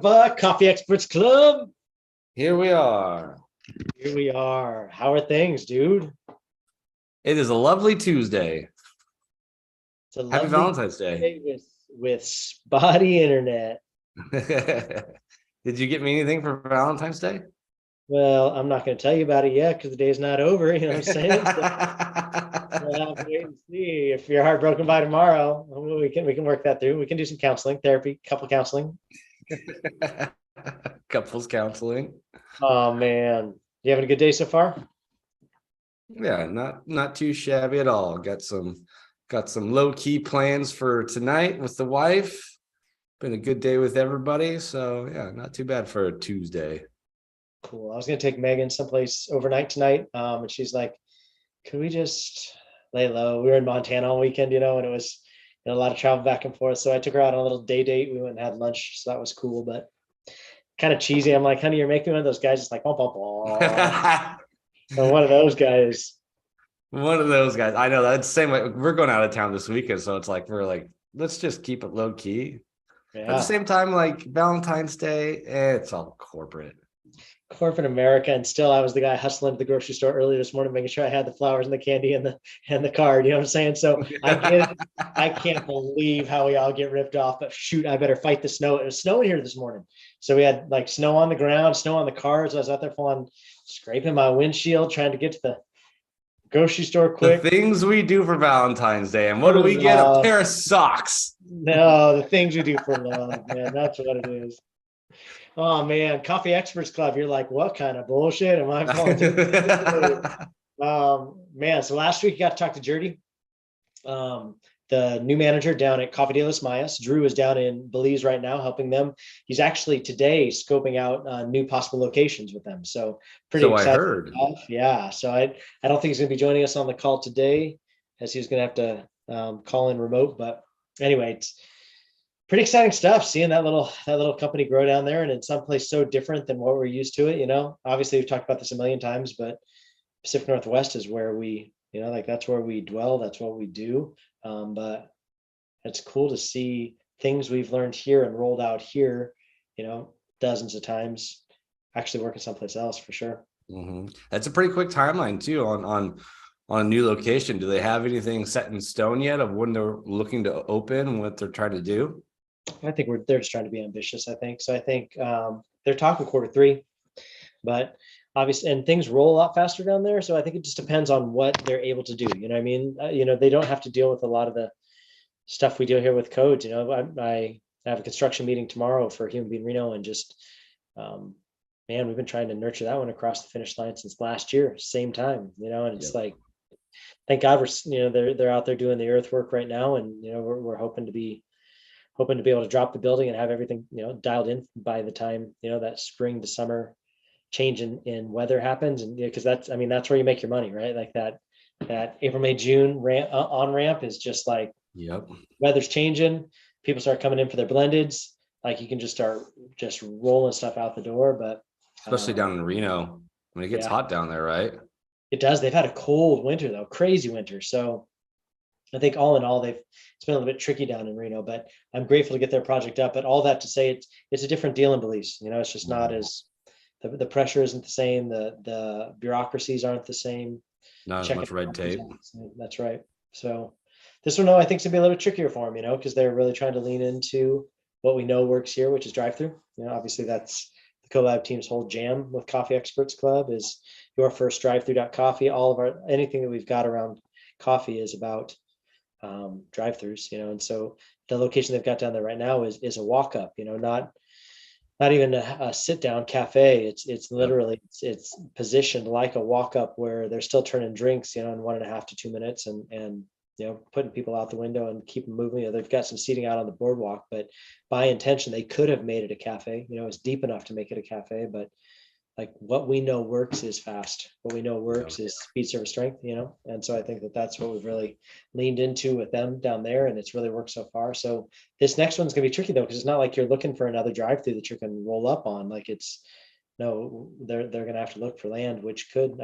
Coffee Experts Club. Here we are. Here we are. How are things, dude? It is a lovely Tuesday. It's a Happy lovely Valentine's Day. day with spotty internet. Did you get me anything for Valentine's Day? Well, I'm not going to tell you about it yet because the day's not over. You know what I'm saying? So we'll have to wait and see. If you're heartbroken by tomorrow, we can work that through. We can do some counseling, therapy, couple counseling. Couples counseling. Oh man, you having a good day so far? Yeah, not too shabby at all. Got some low-key plans for tonight with the wife. Been a good day with everybody. So yeah, not too bad for a Tuesday. Cool. I was going to take Megan someplace overnight tonight, and she's like, "Could we just lay low?" We were in Montana all weekend, and it was a lot of travel back and forth. So I took her out on a little day date. We went and had lunch, so that was cool, but kind of cheesy. I'm like, "Honey, you're making one of those guys." It's like, "Bum, bum, bum." So one of those guys. One of those guys. I know that's the same way. We're going out of town this weekend, so it's like we're like, let's just keep it low key. At the Yeah, same time, like Valentine's Day, it's all corporate. corporate America, and still, I was the guy hustling to the grocery store early this morning, making sure I had the flowers and the candy and the card. You know what I'm saying? So I get it. I can't believe how we all get ripped off. But shoot, I better fight the snow. It was snowing here this morning, so we had like snow on the ground, snow on the cars. I was out there full scraping my windshield, trying to get to the grocery store The quick. things we do for Valentine's Day, and what do we get? A pair of socks. No, the things we do for love, man. That's what it is. Oh man, Coffee Experts Club. You're like, what kind of bullshit am I falling into? Man, so last week you got to talk to Jerdy, the new manager down at Coffee de los Mayas. Drew is down in Belize right now helping them. He's actually today scoping out new possible locations with them. So pretty So I excited. heard. Yeah. So I don't think he's going to be joining us on the call today, as he's going to have to call in remote. But anyway, it's pretty exciting stuff seeing that little company grow down there and in some place so different than what we're used to it. Obviously we've talked about this a million times, but Pacific Northwest is where like that's where we dwell, that's what we do. But it's cool to see things we've learned here and rolled out here, dozens of times actually working someplace else for sure. That's a pretty quick timeline too on a new location. Do they have anything set in stone yet of when they're looking to open, what they're trying to do? I think they're just trying to be ambitious. I think so. I think they're talking quarter 3, but obviously, and things roll a lot faster down there. So I think it just depends on what they're able to do. You know what I mean? They don't have to deal with a lot of the stuff we deal here with codes. I have a construction meeting tomorrow for Human Being Reno, and just man, we've been trying to nurture that one across the finish line since last year, same time. And it's like, thank God they're out there doing the earthwork right now, and we're hoping to be able to drop the building and have everything dialed in by the time that spring to summer change in weather happens. And because that's where you make your money, right? Like that April, May, June on ramp is just like, Yep. weather's changing, people start coming in for their blendeds, like you can just start just rolling stuff out the door. But Especially down in Reno when it gets hot down there, right? it does. They've had a cold winter though, crazy winter. So I think all in all, it's been a little bit tricky down in Reno, but I'm grateful to get their project up. But all that to say, it's a different deal in Belize. It's just not as the pressure isn't the same. The bureaucracies aren't the same. Not as much red tape. That's right. So this one, I think, is gonna be a little trickier for them, because they're really trying to lean into what we know works here, which is drive-through. Obviously that's the collab team's whole jam with Coffee Experts Club is your first drive-through.coffee. All of anything that we've got around coffee is about drive-throughs, and so the location they've got down there right now is a walk-up, not even a sit-down cafe. It's literally it's positioned like a walk-up where they're still turning drinks, in 1.5 to 2 minutes, and putting people out the window and keep them moving. They've got some seating out on the boardwalk, but by intention they could have made it a cafe. It's deep enough to make it a cafe, but like what we know works is fast. What we know works is speed, service, strength, and so I think that's what we've really leaned into with them down there, and it's really worked so far. So this next one's gonna be tricky though, because it's not like you're looking for another drive-through that you can roll up on. Like they're gonna have to look for land, which could,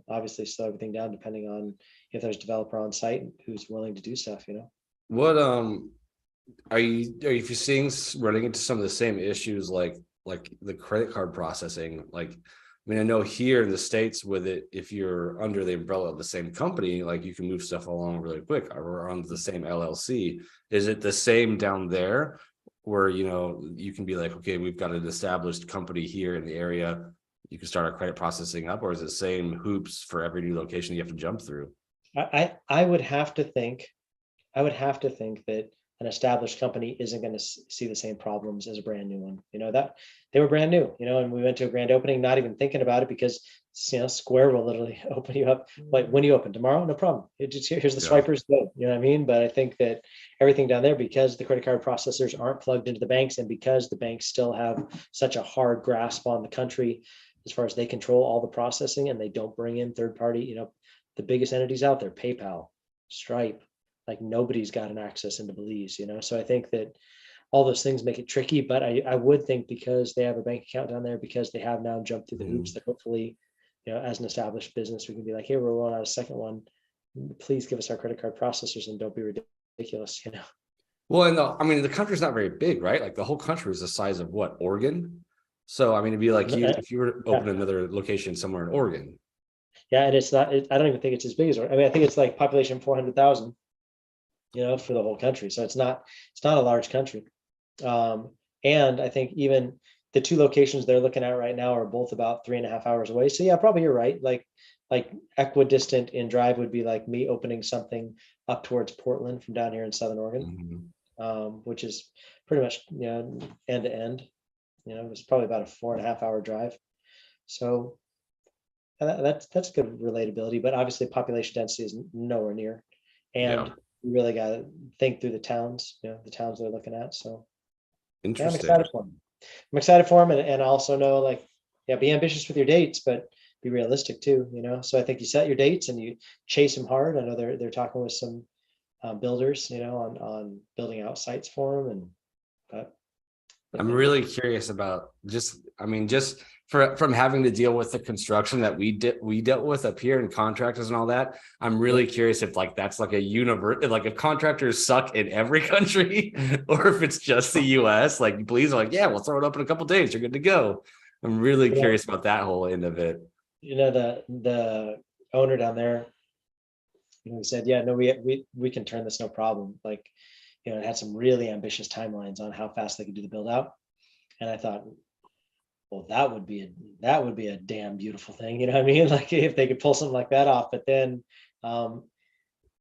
obviously slow everything down depending on if there's a developer on site who's willing to do stuff. What Are you seeing running into some of the same issues like the credit card processing? Like, I mean, I know here in the States with it, if you're under the umbrella of the same company, like you can move stuff along really quick, or on the same LLC. Is it the same down there where, you can be like, okay, we've got an established company here in the area, you can start our credit processing up, or is it the same hoops for every new location you have to jump through? I would have to think, that an established company isn't going to see the same problems as a brand new one. That they were brand new, and we went to a grand opening, not even thinking about it because Square will literally open you up. Like, when you open tomorrow, no problem. Here's the Yeah. swipers, go. You know what I mean? But I think that everything down there, because the credit card processors aren't plugged into the banks, and because the banks still have such a hard grasp on the country as far as they control all the processing and they don't bring in third party, the biggest entities out there, PayPal, Stripe, like nobody's got an access into Belize, So I think that all those things make it tricky, but I would think because they have a bank account down there, because they have now jumped through the hoops, that hopefully, as an established business, we can be like, hey, we're rolling out a second one. Please give us our credit card processors and don't be ridiculous, Well, and I mean, the country's not very big, right? Like the whole country is the size of what, Oregon? So, I mean, it'd be like if you were to open another location somewhere in Oregon. Yeah, and it's not. I don't even think it's as big as. I mean, I think it's like population 400,000. For the whole country. So it's not a large country. And I think even the two locations they're looking at right now are both about 3.5 hours away. So yeah, probably you're right. Like equidistant in drive would be like me opening something up towards Portland from down here in Southern Oregon, which is pretty much end to end. It's probably about a 4.5 hour drive. So that's good relatability, but obviously population density is nowhere near. And Yeah. you really got to think through the towns, the towns they're looking at. So yeah, I'm Interesting. excited for them. I'm excited for them, and also know, like, yeah, be ambitious with your dates, but be realistic too. So I think you set your dates and you chase them hard. I know they're talking with some builders, on building out sites for them, but I'm really curious about just from having to deal with the construction that we dealt with up here and contractors and all that. I'm really curious if like that's like a universe, like if contractors suck in every country or if it's just the US. Like, please, like, yeah, we'll throw it up in a couple of days, you're good to go. I'm really curious about that whole end of it. The owner down there, he said, yeah, no, we can turn this, no problem. Like, it had some really ambitious timelines on how fast they could do the build out. And I thought, well, that would be a damn beautiful thing. You know what I mean? Like, if they could pull something like that off, but then,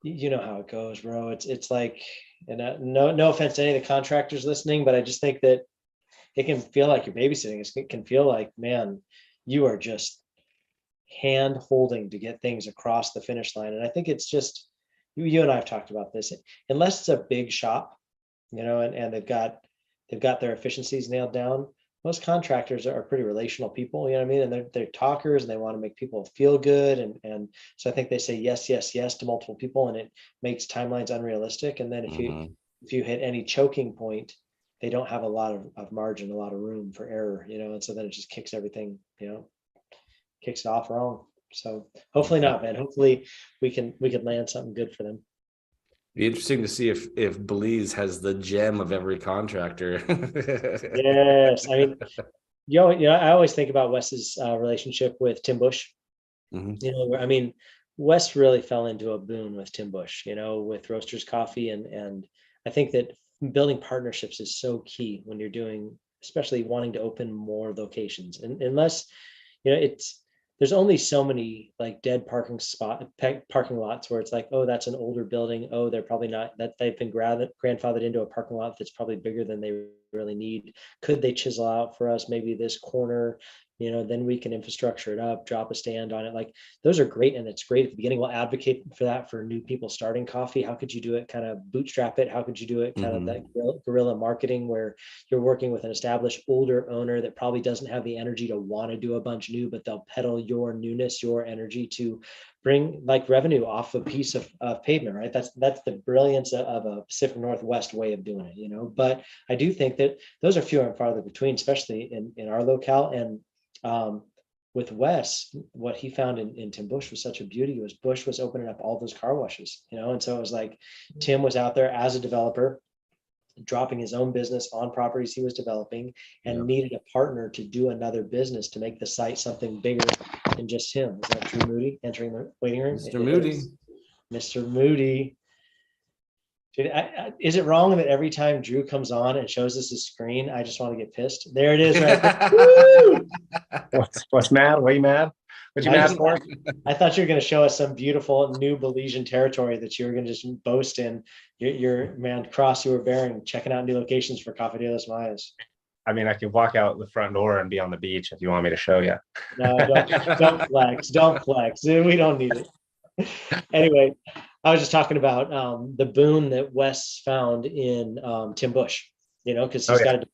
you know how it goes, bro. It's like, and no offense to any of the contractors listening, but I just think that it can feel like you're babysitting. It can feel like, man, you are just hand holding to get things across the finish line. And I think it's just, you and I have talked about this, unless it's a big shop, and they've got their efficiencies nailed down. Most contractors are pretty relational people, you know what I mean? And they're talkers and they want to make people feel good. And so I think they say yes, yes, yes to multiple people, and it makes timelines unrealistic. And then if you hit any choking point, they don't have a lot of margin, a lot of room for error, and so then it just kicks everything, kicks it off wrong. So hopefully not, man. Hopefully we can land something good for them. Be interesting to see if Belize has the gem of every contractor. Yes, I mean, I always think about Wes's relationship with Tim Bush. I mean, Wes really fell into a boon with Tim Bush, with Roasters Coffee, and I think that building partnerships is so key when you're doing, especially wanting to open more locations, and unless there's only so many like dead parking lots where it's like, oh, that's an older building. Oh, they're probably not, that they've been grandfathered into a parking lot that's probably bigger than they really need. Could they chisel out for us maybe this corner? Then we can infrastructure it up, drop a stand on it. Like, those are great. And it's great at the beginning. We'll advocate for that for new people starting coffee. How could you do it? Kind of bootstrap it. How could you do it? Kind of that guerrilla marketing where you're working with an established older owner that probably doesn't have the energy to want to do a bunch new, but they'll peddle your newness, your energy to bring like revenue off a piece of pavement, right? That's the brilliance of a Pacific Northwest way of doing it, but I do think that those are fewer and farther between, especially in our locale. And with Wes, what he found in Tim Bush was such a beauty. Was Bush was opening up all those car washes, and so it was like Tim was out there as a developer, dropping his own business on properties he was developing and Yeah. needed a partner to do another business to make the site something bigger than just him. Is that Drew Moody entering the waiting room? Mr. It Moody. is. Mr. Moody. Dude, is it wrong that every time Drew comes on and shows us his screen, I just want to get pissed? There it is, right there. Woo! What's mad? What are you mad? What you mad for? I thought you were going to show us some beautiful new Belizean territory that you were going to just boast in. Your man cross you were bearing, checking out new locations for Coffee de las Mayas. I mean, I could walk out the front door and be on the beach if you want me to show you. No, don't flex. Don't flex. We don't need it. Anyway, I was just talking about the boon that Wes found in Tim Bush, because he's got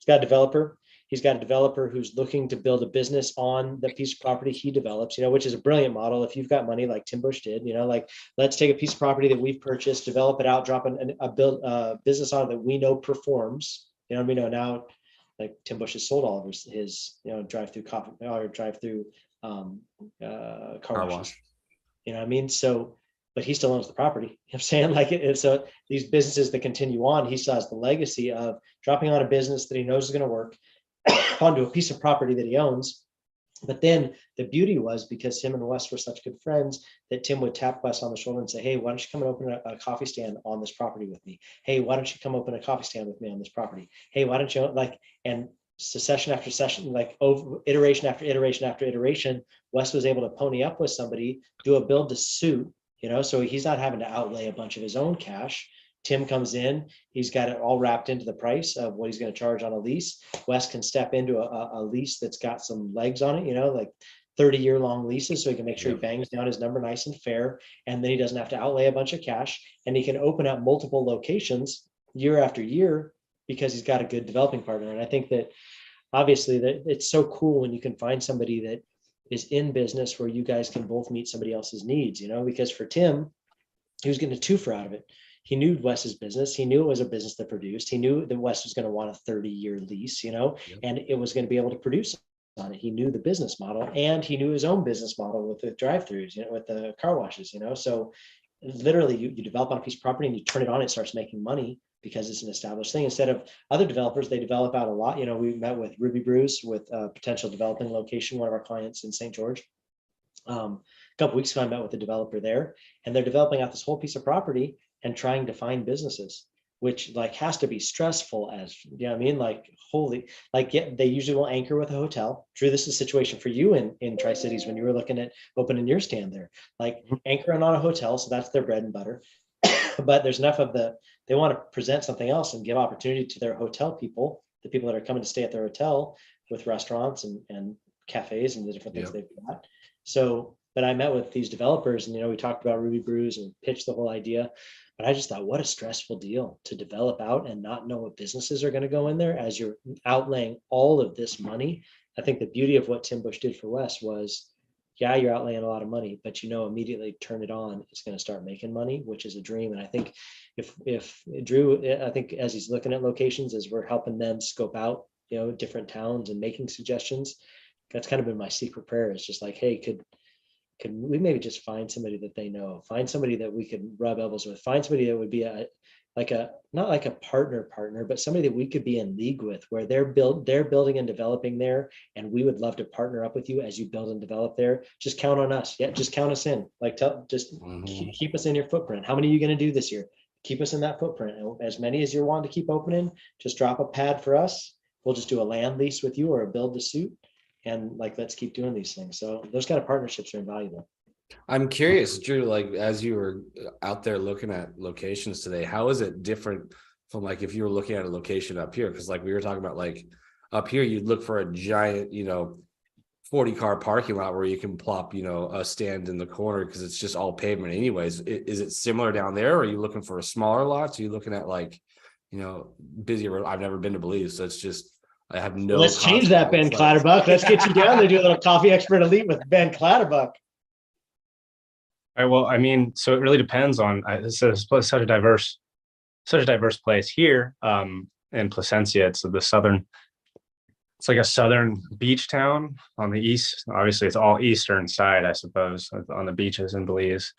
a developer. He's got a developer who's looking to build a business on the piece of property he develops, which is a brilliant model. If you've got money like Tim Bush did, like let's take a piece of property that we've purchased, develop it out, drop a business on it that we know performs. We know now, like Tim Bush has sold all of his drive-through coffee or drive-through car wash. You know what I mean? So, but he still owns the property. You know what I'm saying? Like so these businesses that continue on, he still has the legacy of dropping on a business that he knows is going to work onto a piece of property that he owns. But then the beauty was, because him and Wes were such good friends, that Tim would tap Wes on the shoulder and say, hey, why don't you come and open a coffee stand on this property with me? Hey, why don't you come open a coffee stand with me on this property? Hey, why don't you and session after session, like over iteration after iteration after iteration, Wes was able to pony up with somebody, do a build to suit, so he's not having to outlay a bunch of his own cash. Tim comes in, he's got it all wrapped into the price of what he's going to charge on a lease. Wes can step into a lease that's got some legs on it, like 30-year long leases, so he can make sure he bangs down his number nice and fair, and then he doesn't have to outlay a bunch of cash, and he can open up multiple locations year after year because he's got a good developing partner. And I think that obviously that it's so cool when you can find somebody that is in business where you guys can both meet somebody else's needs, because for Tim, he was getting a twofer out of it. He knew Wes's business. He knew it was a business that produced. He knew that Wes was going to want a 30-year lease, and it was going to be able to produce on it. He knew the business model, and he knew his own business model with the drive-throughs, with the car washes, So literally you develop on a piece of property and you turn it on, it starts making money because it's an established thing. Instead of other developers, they develop out a lot. We met with Ruby Brews with a potential developing location, one of our clients in St. George. A couple weeks ago, I met with the developer there, and they're developing out this whole piece of property and trying to find businesses, which has to be stressful as, they usually will anchor with a hotel. Drew, this is a situation for you in Tri-Cities when you were looking at opening your stand there, anchoring on a hotel. So that's their bread and butter. But there's enough of they want to present something else and give opportunity to their hotel people, the people that are coming to stay at their hotel, with restaurants and cafes and the different things they've got. So, but I met with these developers and, we talked about Ruby Brews and pitched the whole idea. But I just thought, what a stressful deal to develop out and not know what businesses are going to go in there as you're outlaying all of this money. I think the beauty of what Tim Bush did for Wes was, you're outlaying a lot of money, but immediately turn it on, it's going to start making money, which is a dream. And I think if Drew, I think as he's looking at locations, as we're helping them scope out, different towns and making suggestions, that's kind of been my secret prayer. It's just like, hey, could we maybe just find somebody that they know, find somebody that we could rub elbows with, find somebody that would be not like a partner, but somebody that we could be in league with, where they're building and developing there, and we would love to partner up with you as you build and develop there. Just count on us. Yeah, just count us in. Keep us in your footprint. How many are you going to do this year? Keep us in that footprint. And as many as you're wanting to keep opening, just drop a pad for us. We'll just do a land lease with you or a build to suit. And let's keep doing these things. So those kind of partnerships are invaluable. I'm curious, Drew, as you were out there looking at locations today, how is it different from if you were looking at a location up here? Because we were talking about up here, you'd look for a giant, 40-car parking lot where you can plop, a stand in the corner because it's just all pavement anyways. Is it similar down there? Or are you looking for a smaller lot? Are you looking at busier? I've never been to Belize, so it's just, I have no. Let's change that, Ben Clatterbuck. Let's get you down there, do a little coffee expert elite with Ben Clatterbuck. All right. Well, I mean, so it really depends on. It's such a diverse place here in Placencia. It's the it's like a southern beach town on the east. Obviously, it's all eastern side, I suppose, on the beaches in Belize.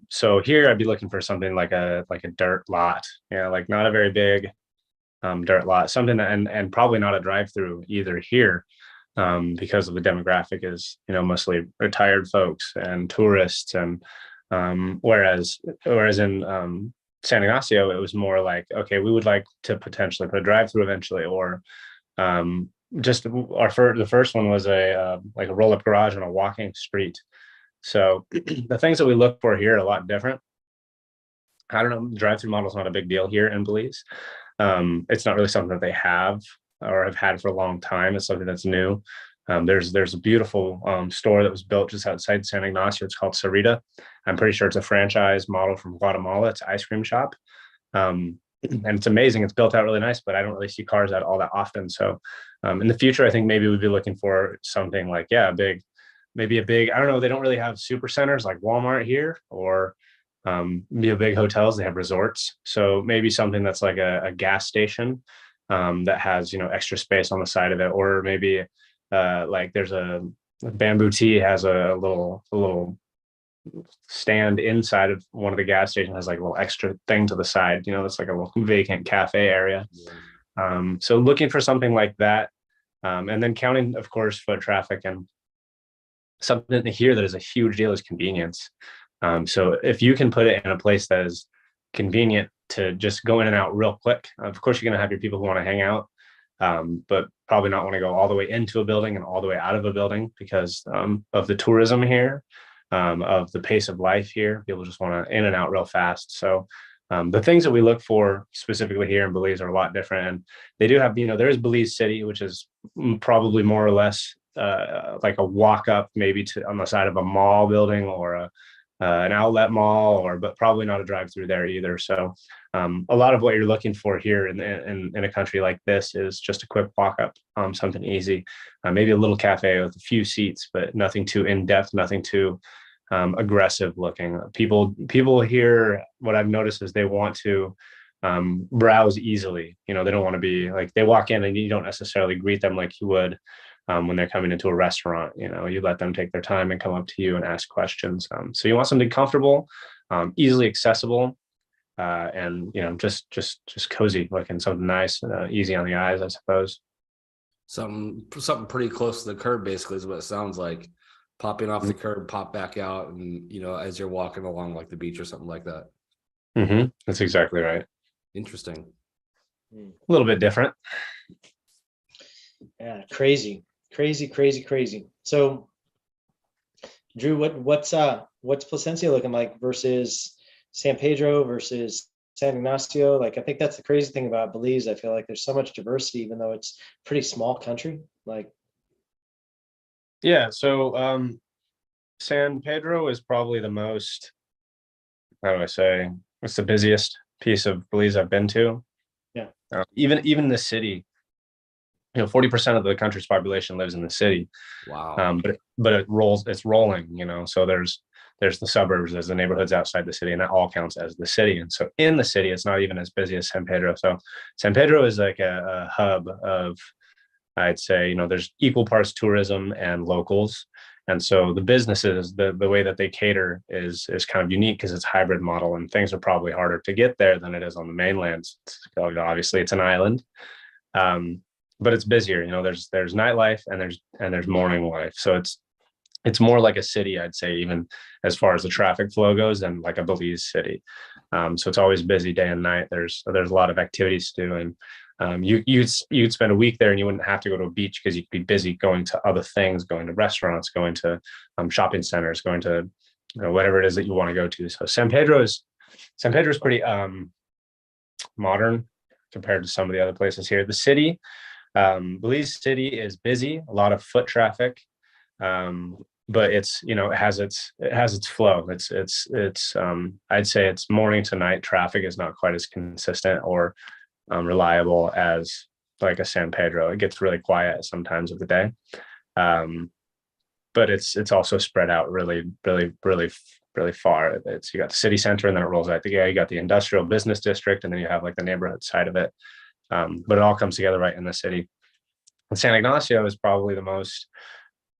So here I'd be looking for something like a dirt lot, like not a very big dirt lot, something that, and probably not a drive-through either here, because of the demographic is, mostly retired folks and tourists, and whereas in San Ignacio, it was more like, okay, we would like to potentially put a drive-through eventually, or just the first one was a like a roll-up garage on a walking street. So the things that we look for here are a lot different. I don't know, drive-through model is not a big deal here in Belize. It's not really something that they have or have had for a long time. It's something that's new. There's a beautiful store that was built just outside San Ignacio. It's called Sarita. I'm pretty sure it's a franchise model from Guatemala. It's an ice cream shop. And it's amazing. It's built out really nice, but I don't really see cars out all that often. So in the future, I think maybe we'd be looking for something like, maybe a big, I don't know, they don't really have super centers like Walmart here, or big hotels. They have resorts. So maybe something that's like a gas station that has, extra space on the side of it, or maybe like there's a Bamboo Tea has a little stand inside of one of the gas stations, has like a little extra thing to the side, that's like a little vacant cafe area. So looking for something like that, and then counting, of course, foot traffic, and something here that is a huge deal is convenience. So if you can put it in a place that is convenient to just go in and out real quick, of course, you're going to have your people who want to hang out, but probably not want to go all the way into a building and all the way out of a building because of the tourism here, of the pace of life here. People just want to in and out real fast. So the things that we look for specifically here in Belize are a lot different. And they do have, there is Belize City, which is probably more or less like a walk up maybe to on the side of a mall building, or an outlet mall, but probably not a drive through there either. So a lot of what you're looking for here in a country like this is just a quick walk up, something easy, maybe a little cafe with a few seats, but nothing too in depth, nothing too aggressive looking. People here, what I've noticed is they want to browse easily. They don't want to be like, they walk in and you don't necessarily greet them like you would when they're coming into a restaurant. You let them take their time and come up to you and ask questions. So you want something comfortable, easily accessible, and just cozy looking, something nice, easy on the eyes, I suppose. Something pretty close to the curb, basically, is what it sounds like. Popping off the curb, pop back out, and as you're walking along like the beach or something like that. That's exactly right. Interesting. A little bit different. Yeah, crazy. So, Drew, what's Placencia looking like versus San Pedro versus San Ignacio? Like, I think that's the crazy thing about Belize. I feel like there's so much diversity, even though it's a pretty small country. Like, yeah. So San Pedro is probably the most, how do I say, it's the busiest piece of Belize I've been to. Yeah. Even the city, 40% of the country's population lives in the city. Wow. But it's rolling, so there's the suburbs, there's the neighborhoods outside the city, and that all counts as the city. And so in the city, it's not even as busy as San Pedro. So San Pedro is like a hub of, I'd say, there's equal parts tourism and locals. And so the businesses, the way that they cater is kind of unique because it's a hybrid model, and things are probably harder to get there than it is on the mainland. Obviously, it's an island. But it's busier, there's nightlife and there's morning life. So it's more like a city, I'd say, even as far as the traffic flow goes, than like a Belize city. So it's always busy day and night. There's a lot of activities to do. And you'd spend a week there and you wouldn't have to go to a beach because you could be busy going to other things, going to restaurants, going to shopping centers, going to whatever it is that you want to go to. So San Pedro is pretty modern compared to some of the other places here. The city, Belize City, is busy, a lot of foot traffic, but it's it has its flow. It's I'd say it's morning to night traffic is not quite as consistent or reliable as like a San Pedro. It gets really quiet sometimes of the day, but it's also spread out really far. You got the city center, and then it rolls out you got the industrial business district, and then you have like the neighborhood side of it. But it all comes together right in the city. And San Ignacio is probably the most,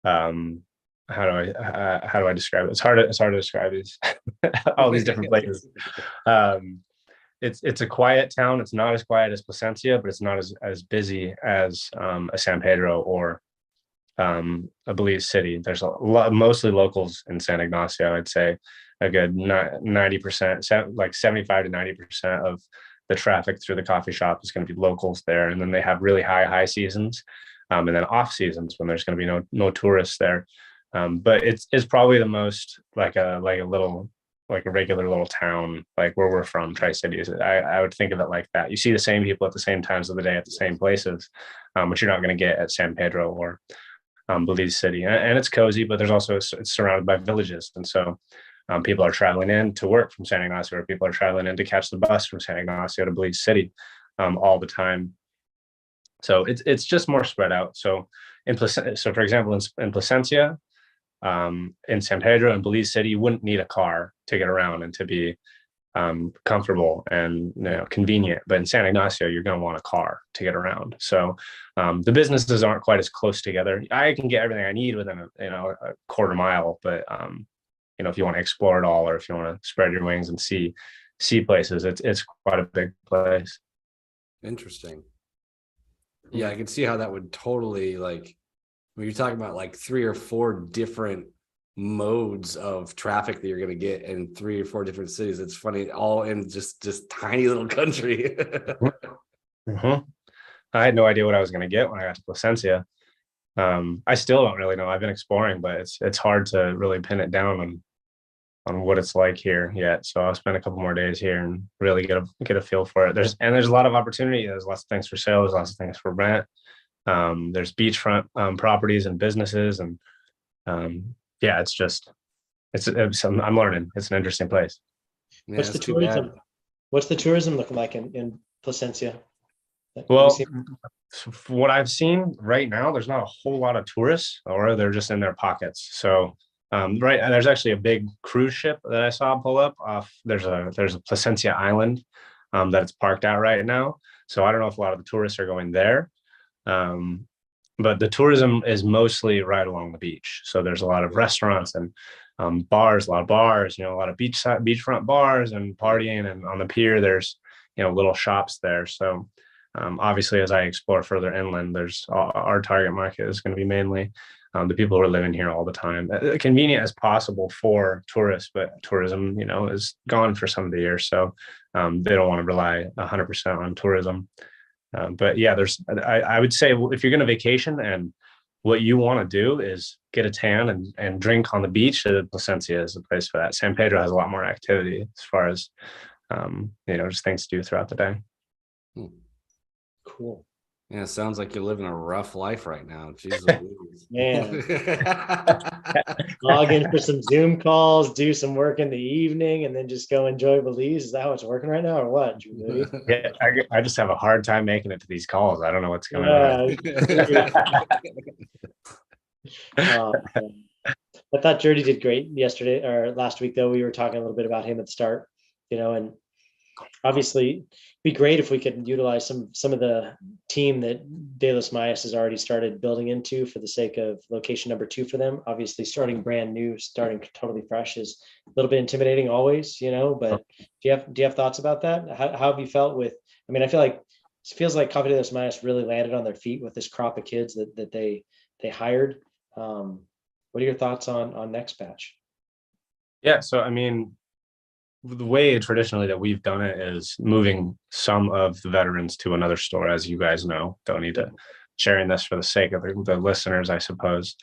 how do I describe it? It's hard to describe these all these different places. Um, it's a quiet town. It's not as quiet as Placencia, but it's not as busy as a San Pedro or a Belize City. There's a lot, mostly locals in San Ignacio. I'd say a good 90%, like 75 to 90% of the traffic through the coffee shop is going to be locals there. And then they have really high seasons, and then off seasons when there's going to be no tourists there. But it's probably the most like a regular little town, like where we're from, Tri-Cities. I would think of it like that. You see the same people at the same times of the day at the same places, which you're not going to get at San Pedro or Belize City. And it's cozy, but there's also, it's surrounded by villages. And so people are traveling in to work from San Ignacio, or people are traveling in to catch the bus from San Ignacio to Belize City all the time. So it's just more spread out. So for example, in Placencia, in San Pedro and Belize City, you wouldn't need a car to get around and to be comfortable and convenient. But in San Ignacio, you're going to want a car to get around. So the businesses aren't quite as close together. I can get everything I need within a quarter mile, but if you want to explore it all, or if you want to spread your wings and see places, it's quite a big place. Interesting. Yeah, I can see how that would totally, like, when you're talking about like 3 or 4 different modes of traffic that you're going to get in 3 or 4 different cities. It's funny, all in just tiny little country. Mm-hmm. I had no idea what I was going to get when I got to Placencia. I still don't really know. I've been exploring, but it's hard to really pin it down on what it's like here yet. So I'll spend a couple more days here and really get a feel for it. There's a lot of opportunity. There's lots of things for sale. There's lots of things for rent. There's beachfront properties and businesses, and yeah, I'm learning. It's an interesting place. Yeah, What's the that's too tourism? bad. What's the tourism looking like in Placencia? Well, from what I've seen right now, there's not a whole lot of tourists, or they're just in their pockets. So right, and there's actually a big cruise ship that I saw pull up off. There's a Placencia Island that it's parked out right now. So I don't know if a lot of the tourists are going there. But the tourism is mostly right along the beach. So there's a lot of restaurants and bars, a lot of beachfront bars and partying. And on the pier, there's, little shops there. So obviously, as I explore further inland, there's our target market is going to be mainly the people who are living here all the time. Convenient as possible for tourists, but tourism, is gone for some of the year. So they don't want to rely 100% on tourism. But yeah, I would say if you're going to vacation and what you want to do is get a tan and drink on the beach, Placencia is the place for that. San Pedro has a lot more activity as far as, just things to do throughout the day. Cool. Yeah, sounds like you're living a rough life right now. Jesus. Man. Log in for some Zoom calls, do some work in the evening, and then just go enjoy Belize. Is that how it's working right now, or what? Yeah, I just have a hard time making it to these calls. I don't know what's going on. I thought Jordy did great yesterday or last week, though. We were talking a little bit about him at the start, and obviously it'd be great if we could utilize some of the team that De Los Mayas has already started building into for the sake of location number 2 for them. Obviously starting brand new, starting totally fresh is a little bit intimidating always, but do you have thoughts about that? How have you felt with, I feel like it feels like Coffee De Los Mayas really landed on their feet with this crop of kids that they hired. What are your thoughts on next batch? Yeah. So, the way traditionally that we've done it is moving some of the veterans to another store, as you guys know. Don't need to sharing this for the sake of the listeners, I suppose.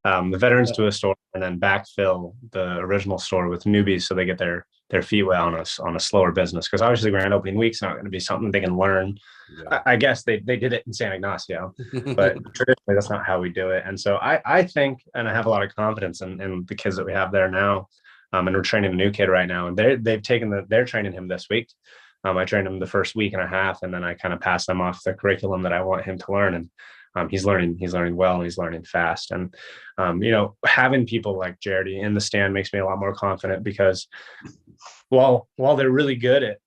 The veterans to a store and then backfill the original store with newbies so they get their feet wet on a slower business. Because obviously grand opening week's not going to be something they can learn. Yeah. I guess they did it in San Ignacio, but traditionally that's not how we do it. And so I think, and I have a lot of confidence in the kids that we have there now. And we're training a new kid right now, and they're training him this week. I trained him the first week and a half, and then I kind of pass them off the curriculum that I want him to learn. And he's learning well, and he's learning fast. And having people like Jardy in the stand makes me a lot more confident, because while they're really good at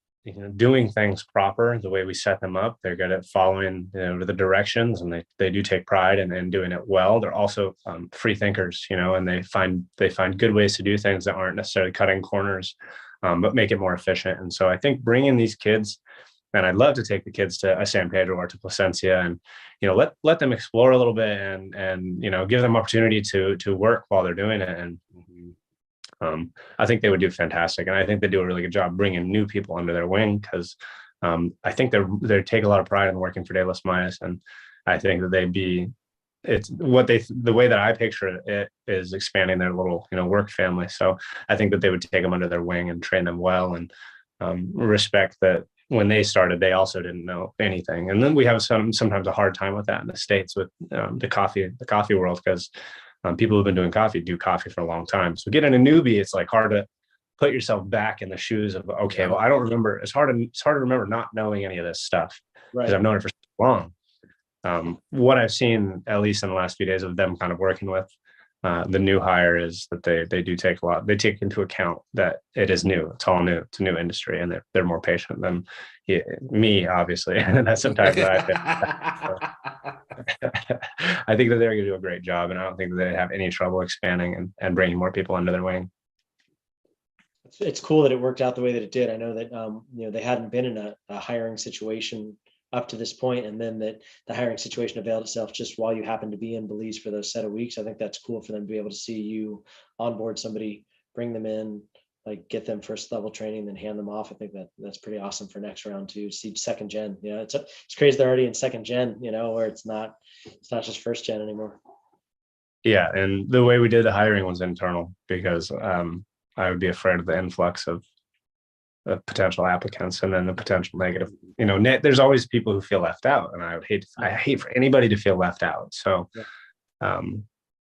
doing things proper, the way we set them up. They're good at following, the directions, and they do take pride in doing it well. They're also free thinkers, and they find good ways to do things that aren't necessarily cutting corners, but make it more efficient. And so I think bringing these kids, and I'd love to take the kids to San Pedro or to Placencia, and let them explore a little bit, and give them opportunity to work while they're doing it. And I think they would do fantastic, and I think they do a really good job bringing new people under their wing, because I think they take a lot of pride in working for De Las Mayas, and I think that the way that I picture it is expanding their little work family. So I think that they would take them under their wing and train them well, and respect that when they started, they also didn't know anything. And then we have sometimes a hard time with that in the States with the coffee world, because people who've been doing coffee do coffee for a long time. So getting a newbie, it's like hard to put yourself back in the shoes of, okay, well, I don't remember. It's hard to remember not knowing any of this stuff, because I've known it for so long. What I've seen, at least in the last few days of them kind of working with the new hire, is that they do take they take into account that it is new. It's all new. It's a new industry, and they're more patient than me, obviously. And that's sometimes I think that they're going to do a great job, and I don't think that they have any trouble expanding and bringing more people under their wing. It's cool that it worked out the way that it did. I know that they hadn't been in a hiring situation up to this point, and then that the hiring situation availed itself just while you happened to be in Belize for those set of weeks. I think that's cool for them to be able to see you onboard somebody, bring them in, like get them first level training, then hand them off. I think that's pretty awesome for next round to see second gen. It's crazy they're already in second gen, where it's not just first gen anymore. Yeah, and the way we did the hiring was internal, because I would be afraid of the influx of potential applicants, and then the potential negative. There's always people who feel left out, and I hate for anybody to feel left out. So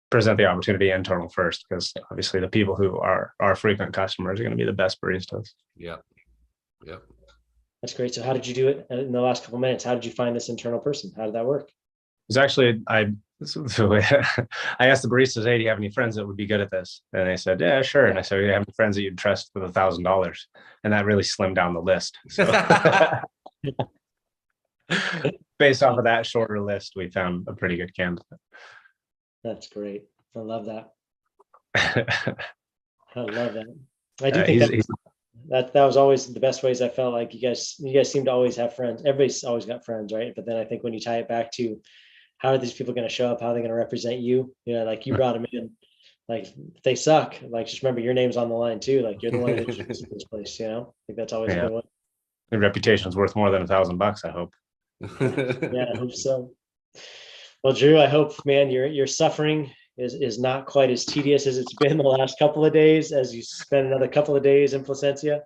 present the opportunity internal first, because obviously the people who are our frequent customers are going to be the best baristas. Yep. That's great. So how did you do it in the last couple of minutes? How did you find this internal person? How did that work? It's actually, I asked the baristas, hey, do you have any friends that would be good at this? And they said, yeah, sure. And I said, do you have any friends that you'd trust with $1,000? And that really slimmed down the list. So based off of that shorter list, we found a pretty good candidate. That's great. I love that. I love that. I do think that was always the best ways. I felt like you guys seem to always have friends. Everybody's always got friends, right? But then I think when you tie it back to how are these people going to show up, how are they going to represent you? Like you brought them in, like if they suck, like just remember your name's on the line too. Like you're the one that introduced this place. I think that's always a good one. The reputation's worth more than $1,000, I hope. Yeah, I hope so. Well, Drew, I hope, man, your suffering is not quite as tedious as it's been the last couple of days, as you spend another couple of days in Placencia.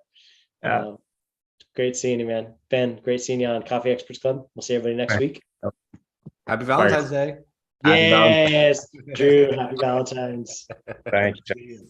Great seeing you, man. Ben, great seeing you on Coffee Experts Club. We'll see everybody next week. Happy Valentine's Day. Yes, Drew, happy Valentine's. Thank you.